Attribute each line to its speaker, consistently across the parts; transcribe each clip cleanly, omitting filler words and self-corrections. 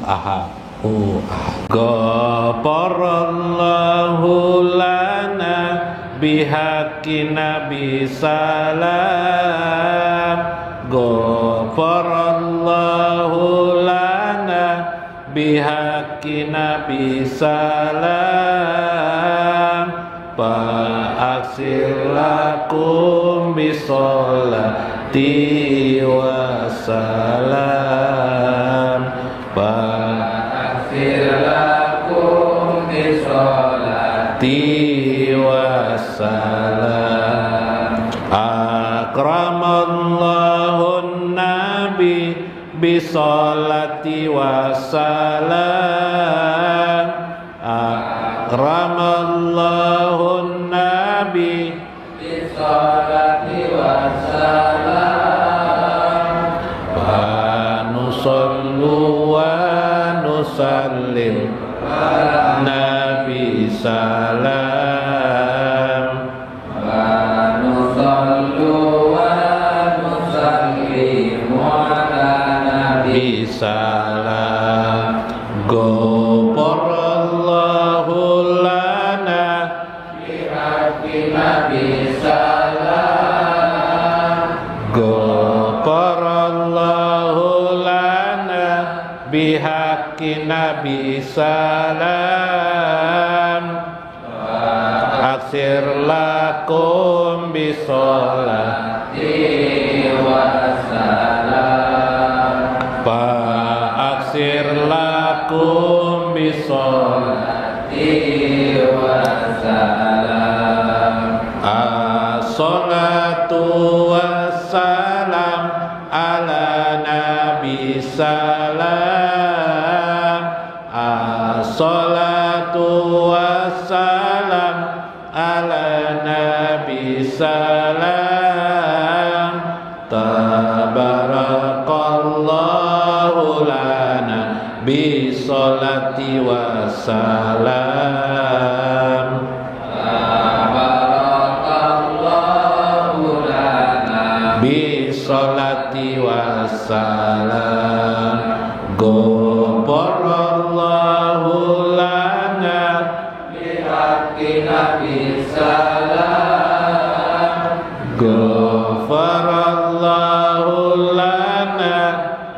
Speaker 1: ahad. Ghafarallahu lana bihaqqi nabi salam. Ghafarallahu lana bihaqqi nabi salam. Fa'aksir lakum bisolati wassalam. Fa'aksir lakum bisolati wassalam. Akramallahu nabi bisolati wassalam. Akramallahu nabi bisolati wassalam. Wa nusallu wa nusallim ala nabi salam. Wa nusallu wa nusallim ala nabi salam. Ghafarallahu lana bihaqqi nabi salam. Ghafarallahu lana bihaqqi nabi salam. Aksir lakum bisolati wassalam. Aksir lakum bisolati wassalam. As-salatu wassalam ala nabi salam. As-salatu wassalam ala nabi salam. Tabarakallahu lana bisolati wassalam. Tabarakallahu lana bisolati wassalam. Ghafarallahu lana bihaqqi nabi salam. Ghafarallahu lana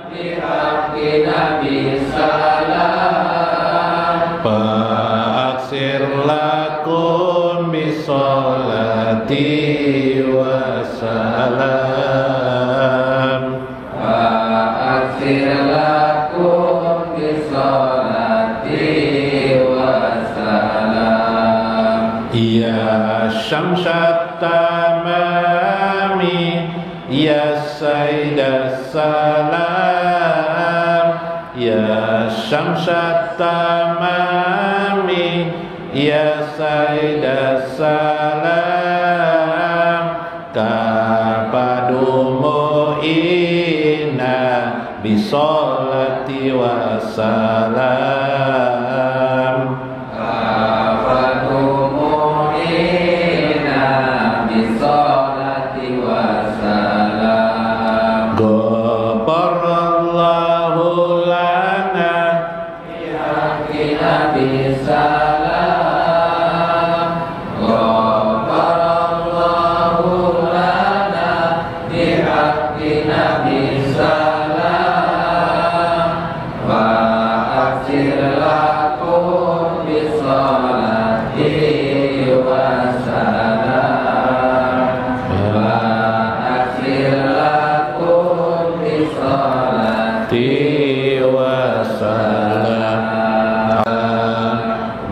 Speaker 1: bihaqqi nabi salam. Fa'aksir lakum bisolati wassalam. Fa'aksir lakum bisolati wassalam. Ya syamsat tamami ya sayyidas salam. Ya syamsat tamami ya sayyidas salam. Kapadumu inna bisolati wassalam. Kapadumu inna bisolati wassalam. Ghafarallahu lana bihaqqi nabi salam. Ghafarallahu lana bihaqqi nabi salam. Wa aksir lakum bisolati wassalam. Wa aksir lakum bisolati wassalam.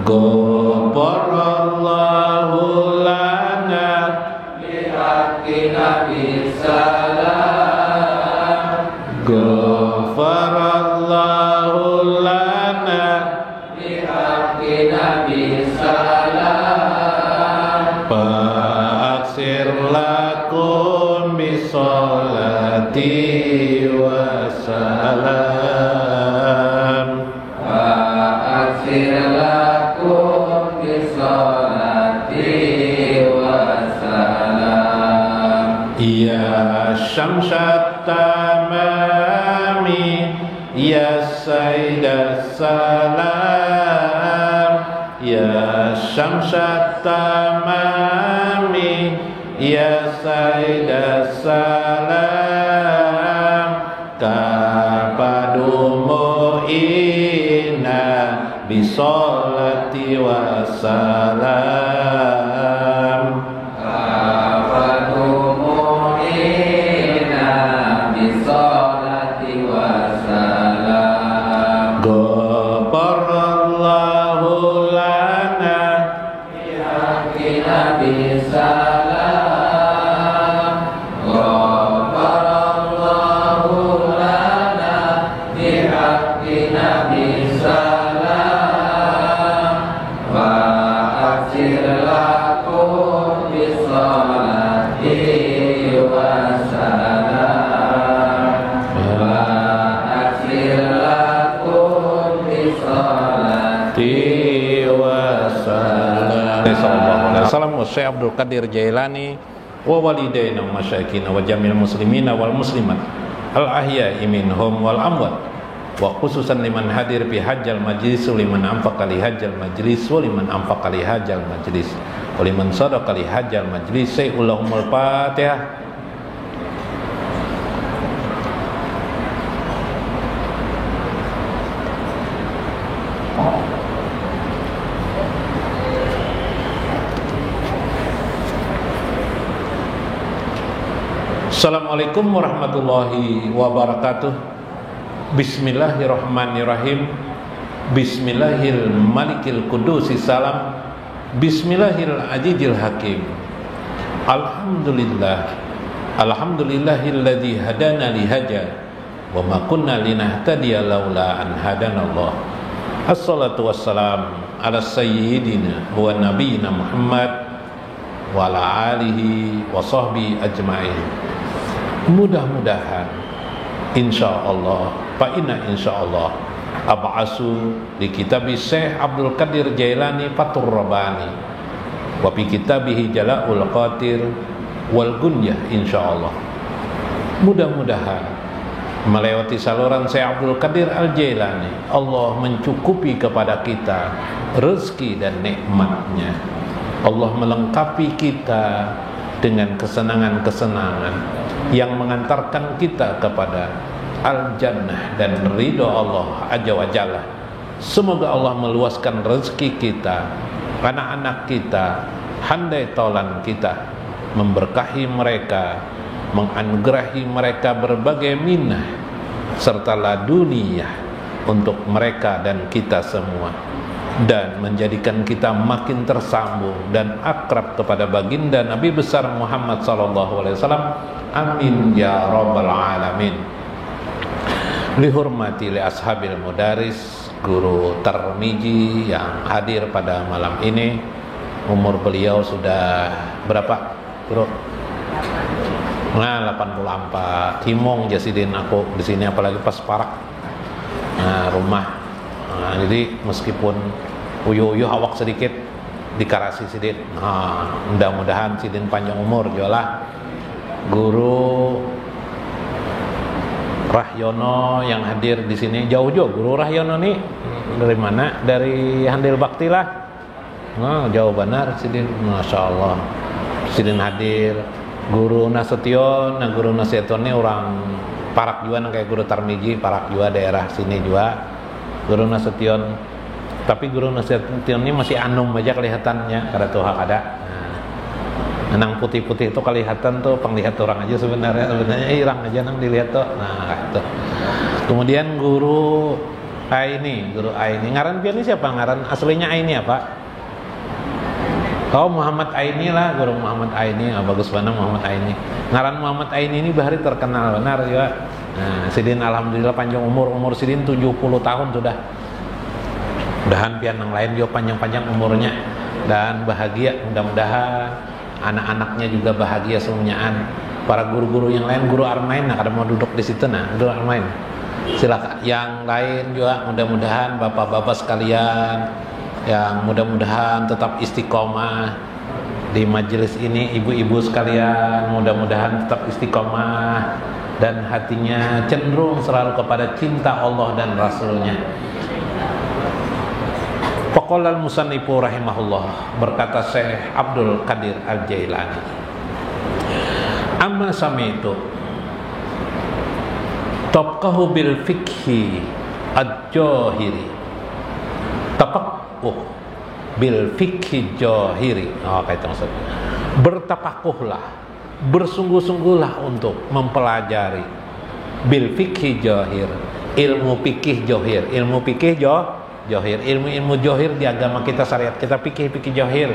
Speaker 1: Ghafarallahu lana bihaqqi nabi salam. Ghafarallahu lana bihaqqi nabi salam. Fa'aksir lakum bisolati wassalam. Fa'aksir lakum bisolati wassalam. Ya syamsat tamami ya Sayyidas Salam, Ya Syamsat Tamami, Ya Sayyidas Salam, Kapadumu ina bisolati wassalam,
Speaker 2: Kapadumu ina bisolati wassalam,
Speaker 1: Ghafarallahu lana
Speaker 2: bihaqqina bisalam, Ghafarallahu lana bihaqqina bisalam, wa aksir lakum bisolati wassalam, wa aksir lakum bisolati
Speaker 1: wassalam. Sallallahu alaihi wasallam wa Syekh Abdul Qadir Jailani wa walidaina wa masyayikhina wa jamil muslimina wal muslimat al ahya'i minhum wal amwat, wa khususan liman hadir fi hajjal majlis, liman anfaqa li hajjal majlis, wa liman anfaqa li hajjal majlis, wa liman sadaqa li hajjal majlis. Allahumma al-Fatihah. Assalamualaikum warahmatullahi wabarakatuh. Bismillahirrahmanirrahim. Bismillahil malikil kudusi salam. Bismillahil azizil hakim. Alhamdulillah. Alhamdulillahilladzi hadana lihaja wa ma kunna linahtadiya laula an hadanallah. Assalatu wassalam ala sayyidina wa nabiyina Muhammad wa ala alihi wa sahbihi ajma'in. Mudah-mudahan insyaallah fa inna insyaallah ab'asu di kitab Syekh Abdul Qadir Jailani Fathur Rabbani wa fi kitabihi Jala'ul Qatir wal Gunyah insyaallah. Mudah-mudahan melewati saluran Syekh Abdul Qadir Al-Jailani Allah mencukupi kepada kita rezeki dan nikmatnya. Allah melengkapi kita dengan kesenangan-kesenangan yang mengantarkan kita kepada al-jannah dan ridho Allah Azza wa Jalla. Semoga Allah meluaskan rezeki kita, anak-anak kita, handai taulan kita, memberkahi mereka, menganugerahi mereka berbagai minah serta laduniyah untuk mereka dan kita semua, dan menjadikan kita makin tersambung dan akrab kepada baginda Nabi besar Muhammad sallallahu alaihi wasallam. Amin ya rabbal alamin. Lihurmati li ashabil mudaris, guru termiji yang hadir pada malam ini. Umur beliau sudah berapa, Bro? Nah, 84. Timong jasidin aku di sini, apalagi pas parak. Nah, rumah. Nah, jadi meskipun uyuh-uyuh awak sedikit dikarasi sidin. Nah, mudah-mudahan sidin panjang umur jualah. Guru Rahyono yang hadir di sini jauh-jauh. Guru Rahyono nih dari mana? Dari Handil Bakti lah. Nah, jauh benar sidin. Masya Allah. Sidin hadir. Guru Nasution, nah Guru Nasution ini orang Parak juga, kayak Guru Tarmiji, Parak juga daerah sini juga. Guru Nasution. Tapi Guru Nasution ini masih anum aja kelihatannya karena tuh ada. Nang putih-putih itu kelihatan tuh penglihat orang aja sebenarnya hilang aja nang dilihat tuh. Nah, itu. Kemudian Guru Aini, ngaran pian ini siapa? Ngaran aslinya Aini apa? Oh, Muhammad Aini lah, Guru Muhammad Aini. Oh, bagus banget Muhammad Aini. Ngaran Muhammad Aini ini bahari terkenal benar juga. Nah, sidin alhamdulillah panjang umur sidin 70 tahun sudah. Mudahan pian yang lain juga panjang-panjang umurnya dan bahagia, mudah-mudahan anak-anaknya juga bahagia semuanya. Para guru-guru yang lain, Guru Armain, nah kada mau duduk di situ, nah Guru Armain silakan. Yang lain juga mudah-mudahan bapak-bapak sekalian yang mudah-mudahan tetap istiqomah di majelis ini, ibu-ibu sekalian mudah-mudahan tetap istiqomah dan hatinya cenderung selalu kepada cinta Allah dan Rasulnya. Faqala al-musannifu rahimahullah, berkata Syekh Abdul Qadir Al-Jailani, amma sami'tu tafqahu bil fikhi ad-jahiri, tafaqquh bil fikhi jahiri. Kayak itu maksudnya. Bertafakuhlah, bersungguh-sungguhlah untuk mempelajari bil fikhi jahir, ilmu fikih jahir, ilmu fikih jahir, ilmu jahir di agama kita, syariat kita, fikih jahir.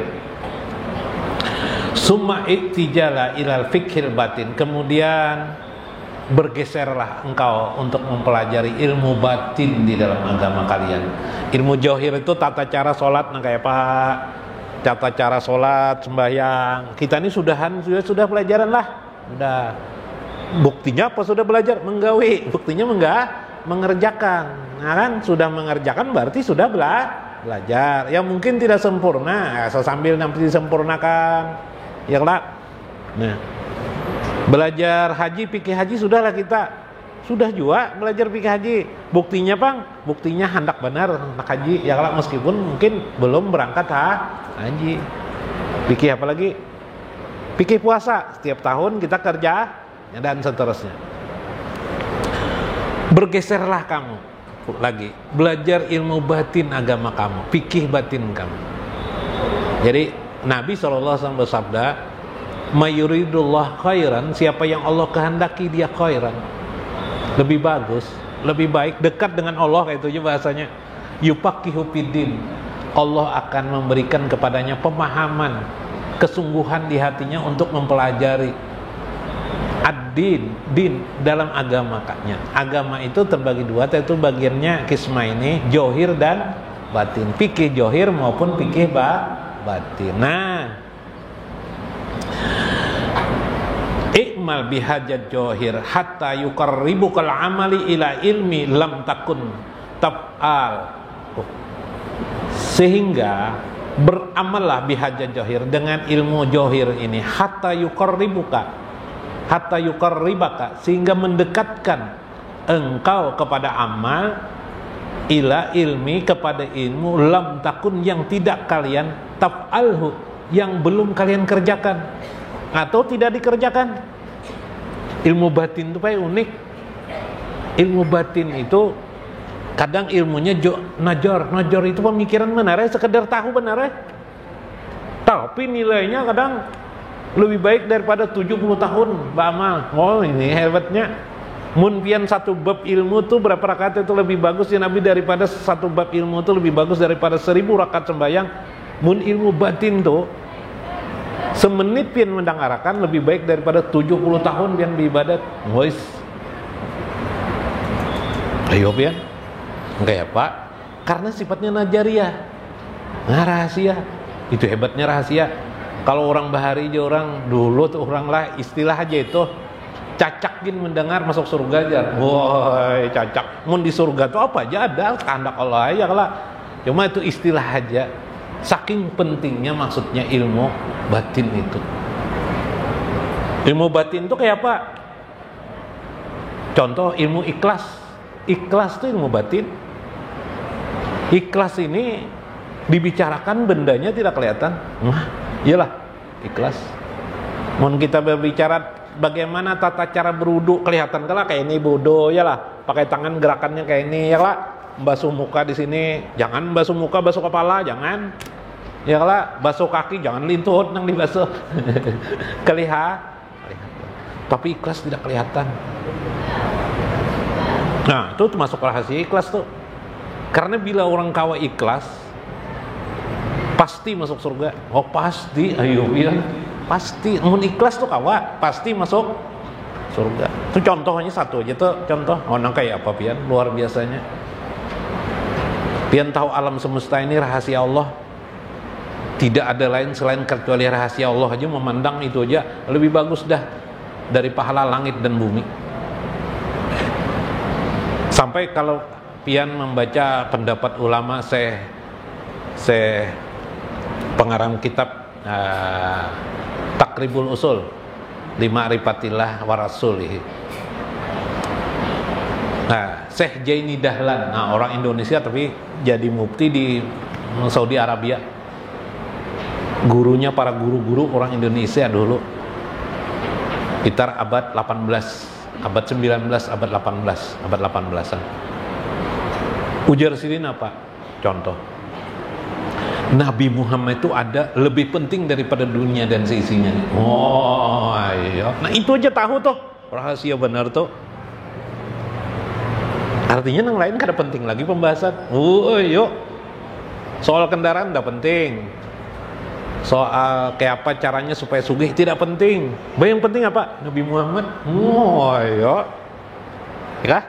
Speaker 1: Summa ittijala ilal fikhil batin, kemudian bergeserlah engkau untuk mempelajari ilmu batin di dalam agama kalian. Ilmu jahir itu tata cara sholat, kayak apa? Tata cara sholat, sembahyang. Kita ini sudah pelajaran lah. Udah. Buktinya apa sudah belajar? Menggawe. Buktinya mengerjakan. Nah kan, sudah mengerjakan berarti sudah belajar. Yang mungkin tidak sempurna, sambil nanti disempurnakan. Ya lah. Nah, belajar haji, fikih haji sudahlah kita. Sudah juga belajar fikih haji. Buktinya Bang, buktinya hendak benar hendak haji. Ya lah, meskipun mungkin belum berangkat haji. Fikih apa lagi? Fikih puasa, setiap tahun kita kerja dan seterusnya. Bergeserlah kamu lagi, belajar ilmu batin agama kamu, fikih batin kamu. Jadi Nabi SAW bersabda, mayuridullah khairan, siapa yang Allah kehendaki dia khairan, lebih bagus, lebih baik, dekat dengan Allah, kayak itu aja bahasanya. Yufaqihu fiddin, Allah akan memberikan kepadanya pemahaman, kesungguhan di hatinya untuk mempelajari ad-din, din dalam agamanya. Agama itu terbagi dua, yaitu bagiannya kisma ini, johir dan batin, fikih johir maupun fikih batin. Nah, ikmal bihajat johir hatta yuqarribukal amali ila ilmi lam takun tab'al, sehingga beramallah bihajat johir, dengan ilmu johir ini, hatta yuqarribaka, sehingga mendekatkan engkau kepada amal, ila ilmi, kepada ilmu, lam takun, yang tidak kalian taf'alhu, yang belum kalian kerjakan atau tidak dikerjakan. Ilmu batin itu paling unik. Ilmu batin itu kadang ilmunya najor itu pemikiran benar, sekedar tahu benar, tapi nilainya kadang lebih baik daripada 70 tahun beramal. Oh, ini hebatnya. Mun pian satu bab ilmu tuh berapa rakaat itu lebih bagus ya Nabi, daripada satu bab ilmu itu lebih bagus daripada 1000 rakaat sembahyang. Mun ilmu batin tuh semenit pian mendengarkan lebih baik daripada 70 tahun pian beribadat. Wis. Ayo pian. Enggak ya Pak? Karena sifatnya najariyah. Nah, rahasia. Itu hebatnya rahasia. Kalau orang bahari aja, orang dulu tuh orang lah istilah aja itu cacak gin mendengar masuk surga aja. Woi, cacak. Mun di surga tuh apa aja ada, kehendak Allah aja lah. Cuma itu istilah aja. Saking pentingnya maksudnya ilmu batin itu. Ilmu batin itu kayak apa? Contoh ilmu ikhlas. Ikhlas itu ilmu batin. Ikhlas ini dibicarakan bendanya tidak kelihatan. Nah, iyalah ikhlas. Mun kita berbicara bagaimana tata cara berwudu, kelihatan kalah kayak ini wudu ya lah, pakai tangan gerakannya kayak ini ya lah. Basuh muka di sini, jangan basuh muka, basuh kepala, jangan. Ya lah, basuh kaki jangan lintut nang dibasuh. Kelihatan. Tapi ikhlas tidak kelihatan. Nah, itu termasuk rahasia ikhlas tuh. Karena bila orang kawa ikhlas pasti masuk surga. Oh pasti, ayo ya. Pasti, mun ikhlas tuh kawa pasti masuk surga. Itu contohnya satu aja tuh, contoh. Oh nang kayak apa pian? Luar biasanya. Pian tahu alam semesta ini rahasia Allah. Tidak ada lain selain kecuali rahasia Allah aja, memandang itu aja lebih bagus dah dari pahala langit dan bumi. Sampai kalau pian membaca pendapat ulama pengarang kitab Takribul Usul Lima Rifatillah wa Rasulihi, Syekh Jaini Dahlan. Nah, orang Indonesia tapi jadi mufti di Saudi Arabia. Gurunya para guru-guru orang Indonesia dulu. Sekitar abad 18, abad 19, abad 18, abad 18-an. Ujar sidin apa? Contoh. Nabi Muhammad itu ada lebih penting daripada dunia dan seisinya. Oh, iya. Nah, itu aja tahu tuh. Rahasia benar tuh. Artinya yang lain kada penting lagi pembahasan. Yuk. Soal kendaraan udah penting. Soal kayak apa caranya supaya sugih tidak penting. Yang penting apa? Nabi Muhammad. Iya. Ya?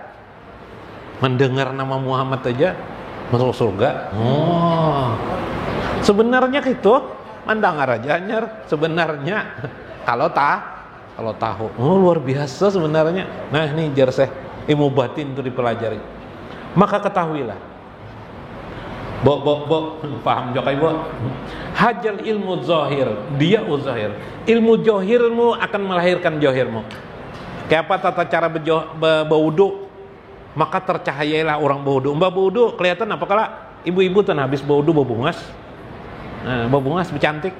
Speaker 1: Mendengar nama Muhammad aja masuk surga. Sebenarnya gitu, mandangar aja anyar. Sebenarnya kalau tahu, luar biasa sebenarnya. Nah, ini jar Syekh, ilmu batin itu dipelajari. Maka ketahuilah, paham jokai bo? Hajal ilmu zahir, dia uzahir. Ilmu johirmu akan melahirkan johirmu. Kayak apa tata cara berwudu? Maka tercahayailah orang berwudu. Mbak berwudu kelihatan apa kala? Ibu-ibu tan habis berwudu berbungas. Nah, berbungas bercantik.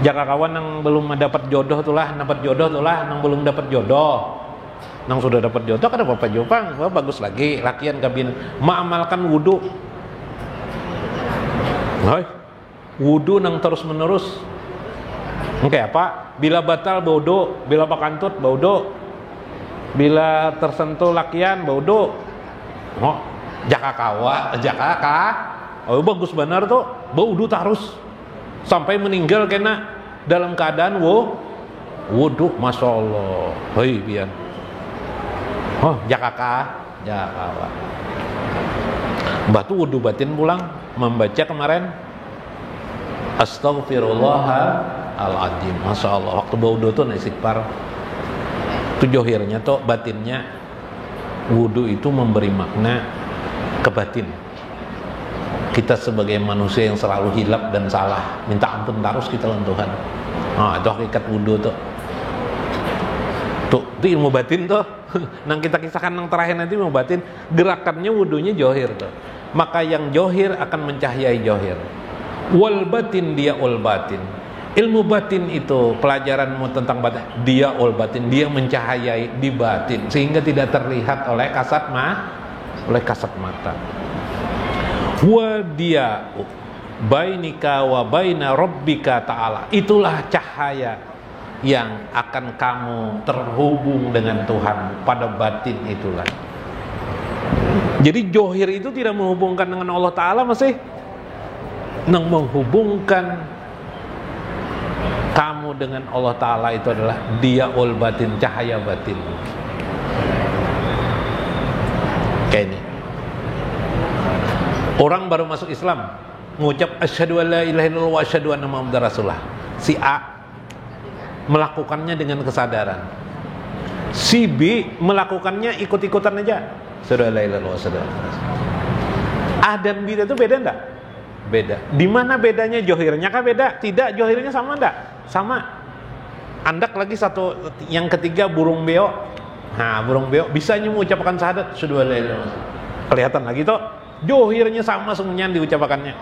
Speaker 1: Jaka kawan yang belum dapat jodoh tulah, yang belum dapat jodoh. Nang sudah dapat jodoh kada apa-apa jopang, bagus lagi lakian kabin mengamalkan wudu. Wudu nang terus-menerus. Oke apa? Bila batal baudo, bila pakantut baudo. Bila tersentuh lakian baudo. Jakaka. Bagus benar tuh. Baudo terus sampai meninggal kena dalam keadaan wudu. Masya Allah. Biar. Jakaka. Batu wudu batin pulang membaca kemarin Astaghfirullahaladzim. Masya Allah. Waktu wudu tuh istighfar. Itu johirnya tuh, batinnya wudu itu memberi makna ke batin. Kita sebagai manusia yang selalu hilap dan salah, minta ampun terus kita lawan Tuhan. Itu hakikat wudu tuh. Itu ilmu batin tuh. Nang kita kisahkan nang terakhir nanti ilmu batin, gerakannya wudunya johir tuh. Maka yang johir akan mencahayai johir. Wal batin dia ul batin. Ilmu batin itu pelajaranmu tentang batin, dia ul batin, dia mencahayai di batin sehingga tidak terlihat oleh kasat mata. Wa dia bainika wa baina rabbika ta'ala. Itulah cahaya yang akan kamu terhubung dengan Tuhan pada batin itulah. Jadi johir itu tidak menghubungkan dengan Allah Ta'ala, masih yang menghubungkan kamu dengan Allah Ta'ala itu adalah diaul batin, cahaya batin. Kayak ini. Orang baru masuk Islam mengucap asyhadu an la ilaha illallah wa asyhadu anna muhammadar rasulullah. Si A melakukannya dengan kesadaran. Si B melakukannya ikut-ikutan aja. Asyhadu an la ilaha illallah wa asyhadu anna muhammadar. A dan B itu beda enggak? Beda. Di mana bedanya johirnya kah beda? Tidak, johirnya sama enggak? Sama. Andak lagi satu, yang ketiga burung beo. Nah, burung beo bisanya mengucapkan syahadat asyhadu an la ilaha illallah. Kelihatan lagi tuh. Johirnya sama semuanya diucapkannya.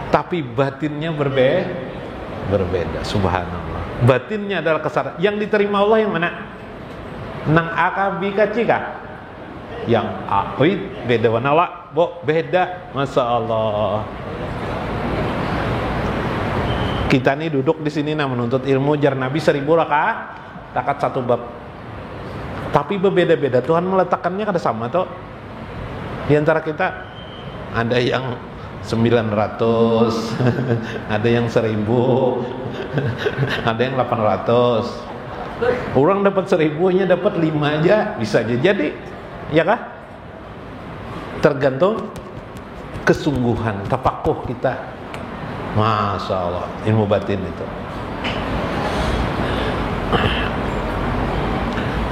Speaker 1: Tapi batinnya berbeda. Subhanallah. Batinnya adalah kesadaran. Yang diterima Allah yang mana? Nang akabika cika. Yang beda mana lah? Beda. Masya Allah. Kita nih duduk di sini menuntut ilmu jar Nabi 1000 rakaat, takat satu bab. Tapi berbeda-beda. Tuhan meletakkannya kada sama tuh. Di antara kita ada yang 900, ada yang 1000, ada yang 800. Orang dapat 1000-nya dapat 5 aja bisa aja jadi, ya kah? Tergantung kesungguhan, tapakuh kita. Masya Allah, ilmu batin itu.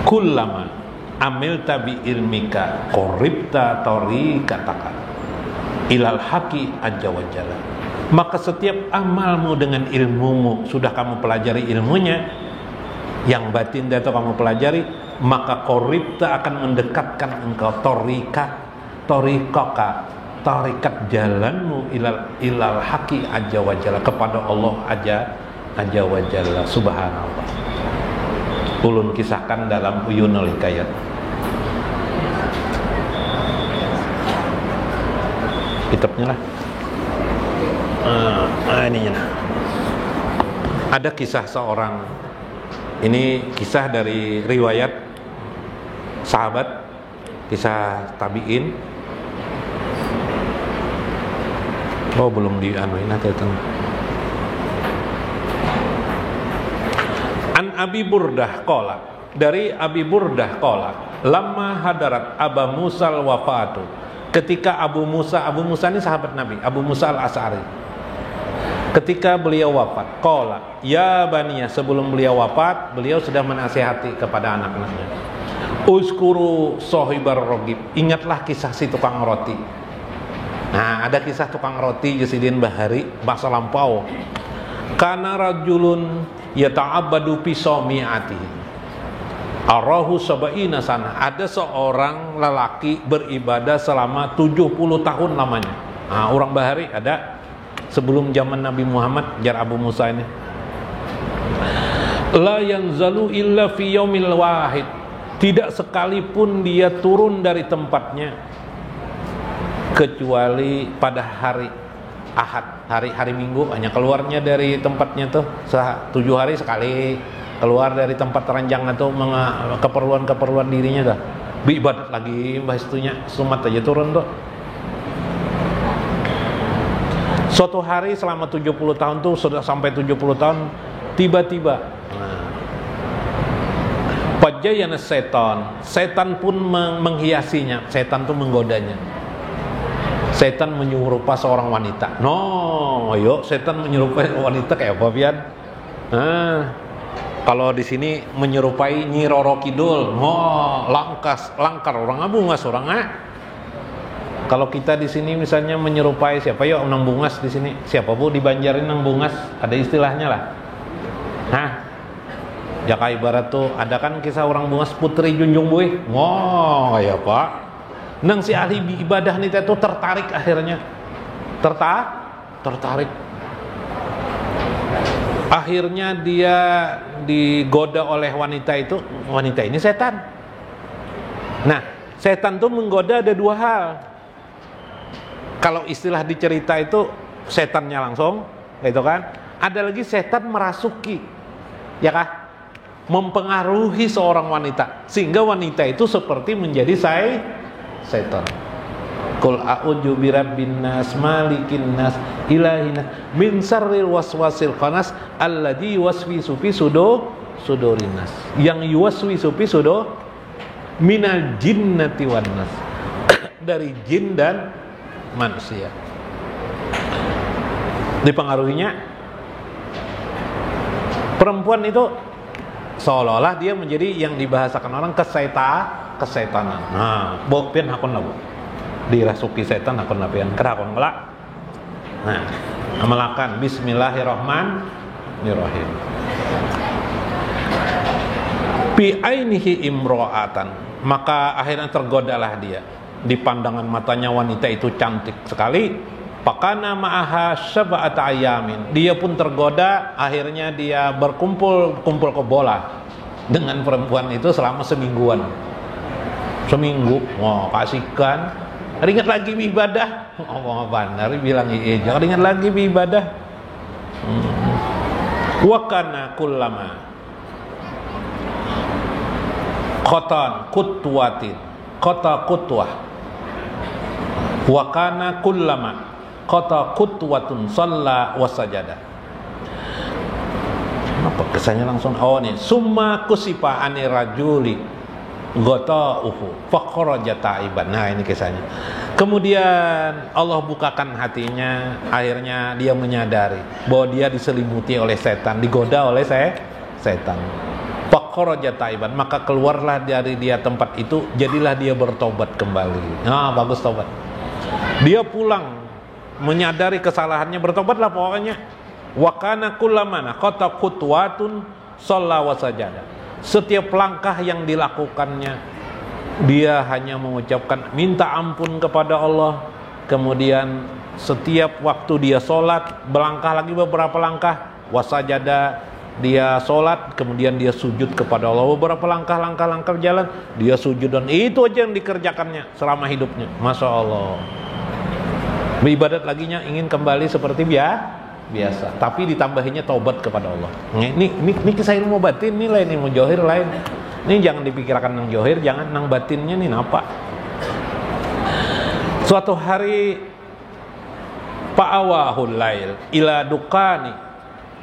Speaker 1: Kullama amil tabi ilmika qoribta tariqataka ilal haqi azza wa jalla. Maka setiap amalmu dengan ilmumu, sudah kamu pelajari ilmunya, yang batin itu kamu pelajari, maka qoribta akan mendekatkan engkau tarikat jalanmu ilal haqi aja wajalla, kepada Allah aja wajalla. Subhanallah. Ulun kisahkan dalam Uyunul Hikayat. Kitabnya lah. Ininya. Ada kisah seorang, ini kisah dari riwayat sahabat, kisah tabi'in. Oh, belum dianuin atau An Abi Burdah qala, dari Abi Burdah qala, lamma hadarat Aba Musa al-wafatu, ketika Abu Musa ini sahabat Nabi, Abu Musa al-Asy'ari, ketika beliau wafat, qala ya baniya, sebelum beliau wafat beliau sudah menasihati kepada anak-anaknya, uskuru sohibar rogib, ingatlah kisah si tukang roti. Nah, ada kisah tukang roti Jasidin Bahari bahasa lampau. Kana rajulun yata'abbadu fi sawmi'atihi arahu sab'ina sana, ada seorang lelaki beribadah selama 70 tahun lamanya. Nah, orang Bahari ada sebelum zaman Nabi Muhammad, jar Abu Musa ini. La yanzalu illa fi yaumil wahid, tidak sekalipun dia turun dari tempatnya kecuali pada hari Ahad, hari Minggu, hanya keluarnya dari tempatnya tuh 7 hari sekali keluar dari tempat ranjang atau keperluan dirinya dah. Ibadat lagi bahas itunya, sumat aja turun tuh. Suatu hari selama 70 tahun tuh, sudah sampai 70 tahun, tiba-tiba Fajayana setan pun menghiasinya, setan tuh menggodanya. Setan menyerupai seorang wanita. No, ayo setan menyerupai wanita kayak apa, Pian? Kalau di sini menyerupai Nyi Roro Kidul. Oh, langkar orang Bungas orang. Kalau kita di sini misalnya menyerupai siapa? Yuk, Nang Bungas di sini. Siapa Bu di Banjarin Nang Bungas? Ada istilahnya lah. Jaka ibarat tuh ada kan kisah orang Bungas Putri Junjung Buih. Wow, ya Pak. Nang si ahli ibadah nih itu tertarik akhirnya. Tertarik. Akhirnya dia digoda oleh wanita itu. Wanita ini setan. Nah, setan tuh menggoda ada 2 hal. Kalau istilah dicerita itu setannya langsung, gitu kan? Ada lagi setan merasuki, ya kah? Mempengaruhi seorang wanita sehingga wanita itu seperti menjadi setan. Qul a'udzu birabbin nas malikin nas ilahin min syarril waswasil khannas alladzi yuwaswisu fi sudurin nas. Yang yuwaswisu fi sudur minal jinnati wan nas. Dari jin dan manusia. Dipengaruhinya perempuan itu seolah-olah dia menjadi yang dibahasakan orang kesetanan. Nah, bokpian hakon labu. Dirasuki setan hakon lapian. Kerakon ngelak. Nah, amalakan bismillahirrahmanirrahim. Bi ainihi imro'atan, maka akhirnya tergodalah dia. Di pandangan matanya wanita itu cantik sekali. Pakana ma'aha sab'ata ayamin, dia pun tergoda, akhirnya dia berkumpul ke bola dengan perempuan itu selama seminggu. Wah, kasihkan. Ingat lagi ibadah. Oh, benar bilang jangan ingat lagi ibadah. Wa kana kullama qata qutwah wa kana kullama qata qutwatun shalla wa sajada. Apa kesannya langsung nih summa kusifa ani rajuli ghata'uhu faqaraja ta'iban. Nah, ini kisahnya. Kemudian Allah bukakan hatinya, akhirnya dia menyadari bahwa dia diselimuti oleh setan, digoda oleh setan. Faqaraja ta'iban, maka keluarlah dari dia tempat itu, jadilah dia bertobat kembali. Nah, bagus tobat. Dia pulang menyadari kesalahannya, bertobatlah pokoknya. Wa kana kullamana qata qutwatun shalla wa sajada. Setiap langkah yang dilakukannya, dia hanya mengucapkan minta ampun kepada Allah. Kemudian setiap waktu dia sholat, berlangkah lagi beberapa langkah, wasajada, dia sholat, kemudian dia sujud kepada Allah. Beberapa langkah jalan, dia sujud, dan itu aja yang dikerjakannya selama hidupnya. Masya Allah. Beribadat laginya ingin kembali seperti biasa, tapi ditambahinya taubat kepada Allah. Ini kisah ilmu batin, ini lain, ilmu johir lain. Ini jangan dipikirkan nang johir, jangan nang batinnya nih napa. Suatu hari fa'awahul lail ila dukani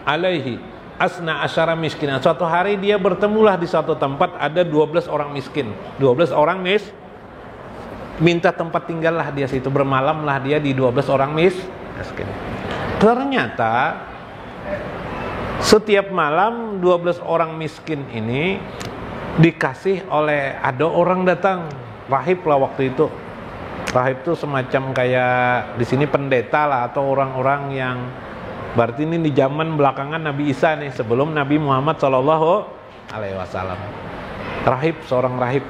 Speaker 1: alaihi asna asyara miskinan. Suatu hari dia bertemulah di satu tempat ada 12 orang miskin. 12 orang minta tempat tinggallah dia situ, bermalamlah dia di 12 orang miskin. Ternyata setiap malam 12 orang miskin ini dikasih oleh, ada orang datang, rahib lah waktu itu. Rahib itu semacam kayak di sini pendeta lah, atau orang-orang yang berarti ini di zaman belakangan Nabi Isa nih, sebelum Nabi Muhammad SAW. Rahib, seorang rahib,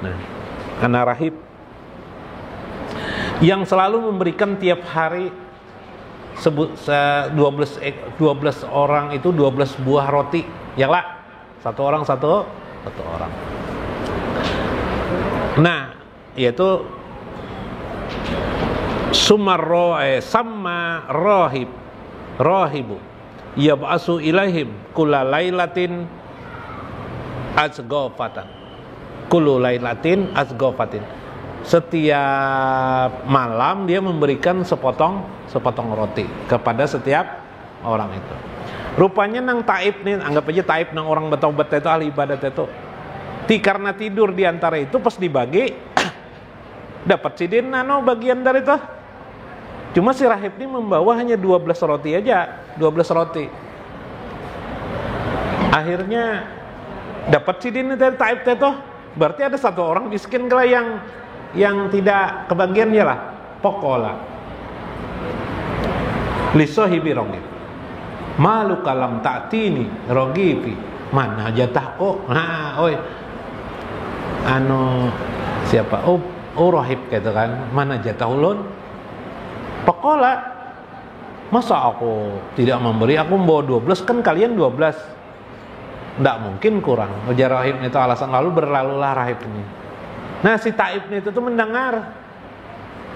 Speaker 1: anak rahib yang selalu memberikan tiap hari 12 orang itu 12 buah roti, ya lah, satu orang satu orang. Nah, yaitu sama rahibu yab'asu ilaihim kulla lailatin asghafatan. Setiap malam dia memberikan sepotong roti kepada setiap orang itu. Rupanya nang taib nih, anggap aja taib nang orang bertaubat itu, ahli ibadat itu, karena tidur di antara itu pas dibagi dapat sidin bagian dari itu. Cuma si rahib ini membawa hanya 12 roti aja, 12 roti. Akhirnya dapat sidin dari taib itu, berarti ada satu orang miskin lah yang tidak kebagian, ya lah. Pokola li sahibi rogib malu kalam ta'tini rogibi, mana jatahku. Siapa? Rahib gitu kan, mana jatah ulun? Pokola, masa aku tidak memberi, aku membawa 12, kan kalian 12, tidak mungkin kurang. Ujar rahib itu alasan, lalu berlalulah rahib ini. Nah, si taib itu tuh mendengar,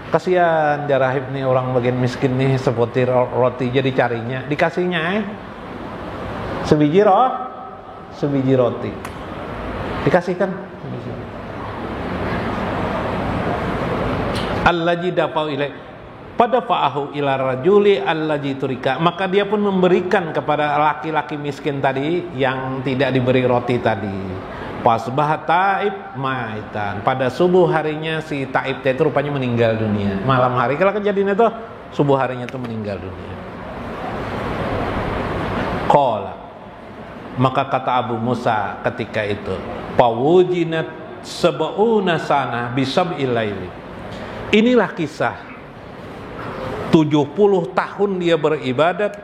Speaker 1: kasihan jarahib nih, orang bagian miskin nih, sepotir roti jadi carinya, dikasihnya sebiji roti dikasihkan. Allazi dafa'u ilai pada fa'ahu ila rajuli allazi turika, maka dia pun memberikan kepada laki-laki miskin tadi yang tidak diberi roti tadi. Pasbah taib maitan, pada subuh harinya si taib itu rupanya meninggal dunia. Malam hari kalau kejadian itu, subuh harinya itu meninggal dunia. Qala, maka kata Abu Musa ketika itu, pawujinat sab'una sana bisab'il laili. Inilah kisah 70 tahun dia beribadat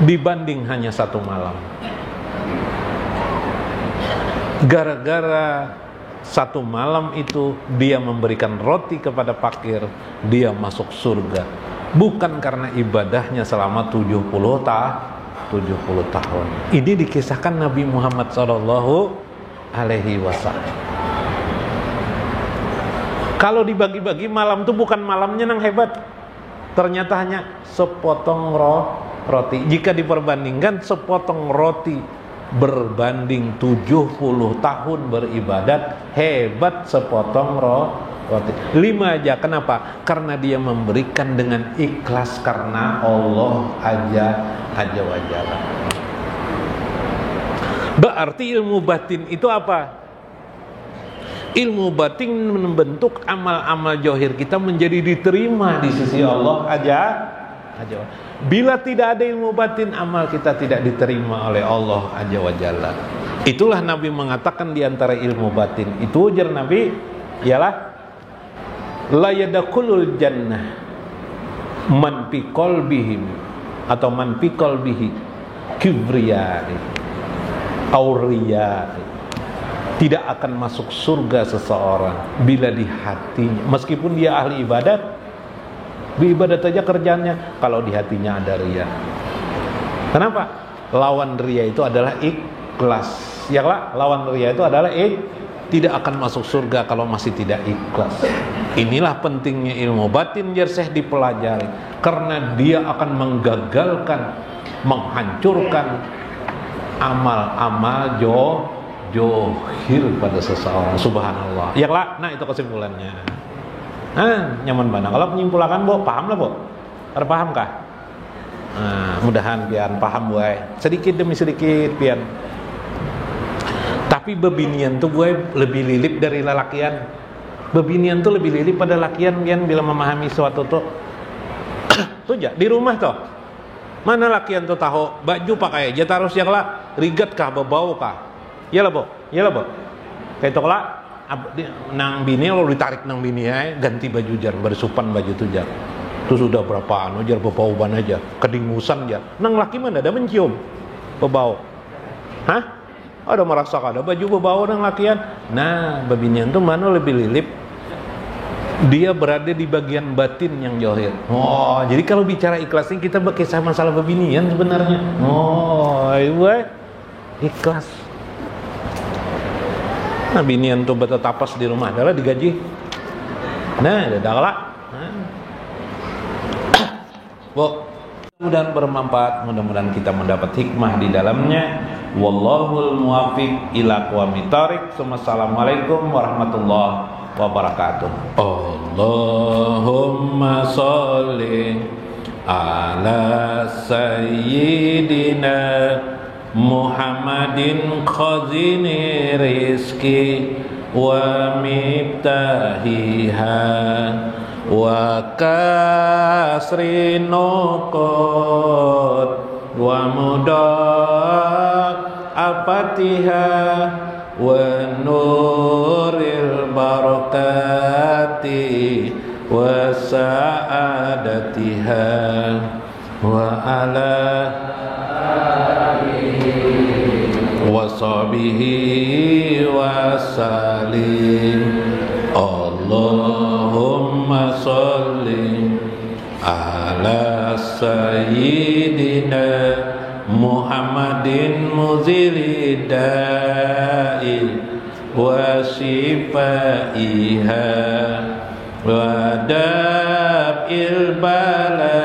Speaker 1: dibanding hanya satu malam. Gara-gara satu malam itu dia memberikan roti kepada fakir, dia masuk surga. Bukan karena ibadahnya selama 70 tahun. Ini dikisahkan Nabi Muhammad SAW. Kalau dibagi-bagi malam itu bukan malamnya yang hebat, ternyata hanya sepotong roti. Jika diperbandingkan sepotong roti berbanding 70 tahun beribadat, hebat sepotong roti. 5 aja, kenapa? Karena dia memberikan dengan ikhlas karena Allah aja wajalla. Berarti ilmu batin itu apa? Ilmu batin membentuk amal-amal johir kita menjadi diterima di sisi Allah aja. Bila tidak ada ilmu batin, amal kita tidak diterima oleh Allah Azza wa Jalla. Itulah Nabi mengatakan di antara ilmu batin itu, ujar Nabi, ialah la yadkhulul jannah man fi qalbihim atau man fi qalbihi kibriyani. Auria. Tidak akan masuk surga seseorang bila di hatinya, meskipun dia ahli ibadat, ibadat aja kerjanya, kalau di hatinya ada riya. Kenapa? Lawan riya itu adalah ikhlas. Ya lah, lawan riya itu adalah tidak akan masuk surga kalau masih tidak ikhlas. Inilah pentingnya ilmu batin Syekh dipelajari, karena dia akan menggagalkan, menghancurkan amal-amal johir pada seseorang. Subhanallah. Ya lah, nah itu kesimpulannya. Nyaman mana? Kalau penyimpulakan, Bo, paham lah, Bo? Ada paham kah? Mudahan pian paham, Boy. Sedikit demi sedikit pian. Tapi bebinian tuh gue lebih lilip dari lelakian. Bebinian tuh lebih lilip pada lakian pian bila memahami suatu tuh. Tuh ya, di rumah tuh. Mana lakian tuh tahu baju pakai aja terus ya lah, rigat kah, bau kah? Iyalah, Bo. Kayak itu lah nang bini lo ditarik nang bini ganti baju jar, bersupan baju tuh jar. Terus sudah berapaan jar bebauban aja, kedingusan jar. Nang laki mana ada mencium bebau. Hah? Ada merasa ada baju bebau nang lakian. Nah, babinian tuh mana lebih lilip? Dia berada di bagian batin yang johir. Oh, jadi kalau bicara ikhlas ini kita berkisah masalah babinian sebenarnya. Oh, iya, ikhlas. Nah, binian tuh betetapas di rumah adalah digaji. Nah, dadaklah. Bu, mudah-mudahan bermanfaat, mudah-mudahan kita mendapat hikmah di dalamnya. Wallahul muwaffiq ila aqwamit thoriq. Assalamualaikum warahmatullahi wabarakatuh. Allahumma sholli ala sayyidina Muhammadin khazini rizki wa miftahiha wa kasri nuqud wa mudafatiha wa nuril barakati wa sa'adatiha wa ala wa sahbihi wa salim. Allahumma sholli ala sayyidina Muhammadin muzili da'i wa shifaiha wa dab'il bala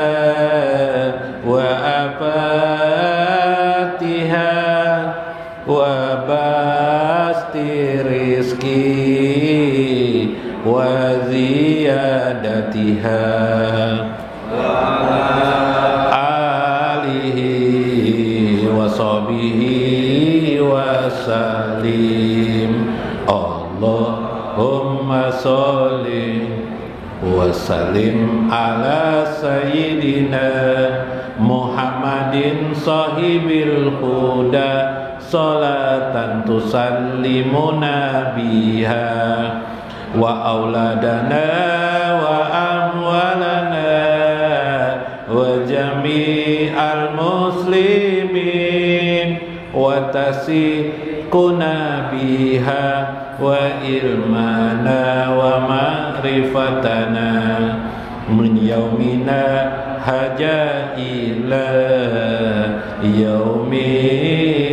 Speaker 1: wa afatiha wa basti rizki wa ziyadatiha alihi wa sahbihi wa salim. Allahumma sholli wa sallim ala sayyidina Muhammadin sahibil huda salatan tusallimuna biha wa auladana wa amwalana wa jami'al muslimin wa tasiquna biha wa ilmana wa ma'rifatana min yaumina haja ila yaumi